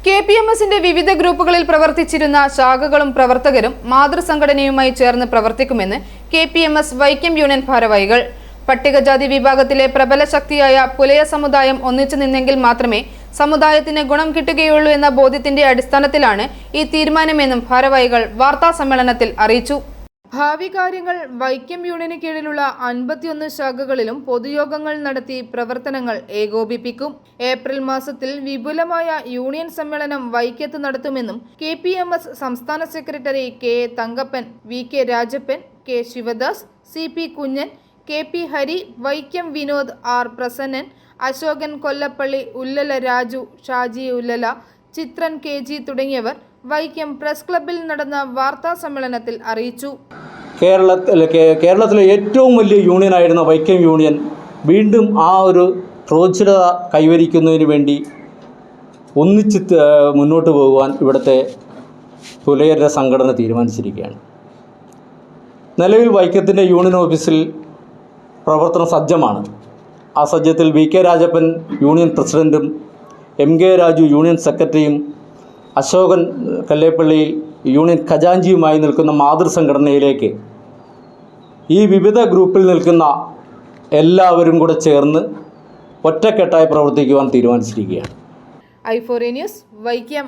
KPMSന്റെ വിവിധ ഗ്രൂപ്പുകളിൽ പ്രവർത്തിച്ചിരുന്ന ശാഖകളും പ്രവർത്തകരും മാതൃസംഘടനയുമായി ചേർന്ന് പ്രവർത്തിക്കുമെന്ന് KPMS വൈക്കം യൂണിയൻ ഭാരവാഹികൾ. പട്ടികജാതി വിഭാഗത്തിലെ പ്രബല ശക്തിയായ പുലയ സമുദായം ഒന്നിച്ചു നിന്നെങ്കിൽ മാത്രമേ സമുദായത്തിന് ഗുണം കിട്ടുകയുള്ളൂ എന്ന ബോധ്യത്തിന്റെ അടിസ്ഥാനത്തിലാണ് ഈ തീരുമാനമെന്നും ഭാരവാഹികൾ വാർത്താസമ്മേളനത്തിൽ അറിയിച്ചു. ഭാവി കാര്യങ്ങൾ വൈക്കം യൂണിയന് കീഴിലുള്ള 51 ശാഖകളിലും പൊതുയോഗങ്ങൾ നടത്തി പ്രവർത്തനങ്ങൾ ഏകോപിപ്പിക്കും. ഏപ്രിൽ മാസത്തിൽ വിപുലമായ യൂണിയൻ സമ്മേളനം വൈക്കത്ത് നടത്തുമെന്നും KPMS സംസ്ഥാന secretary KA Thankappan, VK Rajappan, K Sivadas, CP Kunjan, KP Hari, Vaikom Vinod, R Prasannan, Ashokan Kollappally, Ullala Raju, Shaji Ullala, Chithran KG തുടങ്ങിയവർ വൈക്കം പ്രസ് ക്ലബ്ബിൽ നടന്ന വാർത്താ സമ്മേളനത്തിൽ അറിയിച്ചു. കേരളത്തിലെ ഏറ്റവും വലിയ യൂണിയനായിരുന്ന വൈക്കം യൂണിയൻ വീണ്ടും ആ ഒരു പ്രോജ്വലത കൈവരിക്കുന്നതിന് വേണ്ടി ഒന്നിച്ച് മുന്നോട്ട് പോകുവാൻ ഇവിടുത്തെ പുലയരുടെ സംഘടന തീരുമാനിച്ചിരിക്കുകയാണ്. നിലവിൽ വൈക്കത്തിൻ്റെ യൂണിയൻ ഓഫീസിൽ പ്രവർത്തനം സജ്ജമാണ്. ആ സജ്ജത്തിൽ VK രാജപ്പൻ യൂണിയൻ പ്രസിഡൻറ്റും MK രാജു യൂണിയൻ സെക്രട്ടറിയും അശോകൻ കല്ലേപ്പള്ളിയിൽ യൂണിയൻ ഖജാൻജിയുമായി നിൽക്കുന്ന മാതൃസംഘടനയിലേക്ക് ഈ വിവിധ ഗ്രൂപ്പിൽ നിൽക്കുന്ന എല്ലാവരും കൂടെ ചേർന്ന് ഒറ്റക്കെട്ടായി പ്രവർത്തിക്കുവാൻ തീരുമാനിച്ചിരിക്കുകയാണ്. i4A news Vaikom.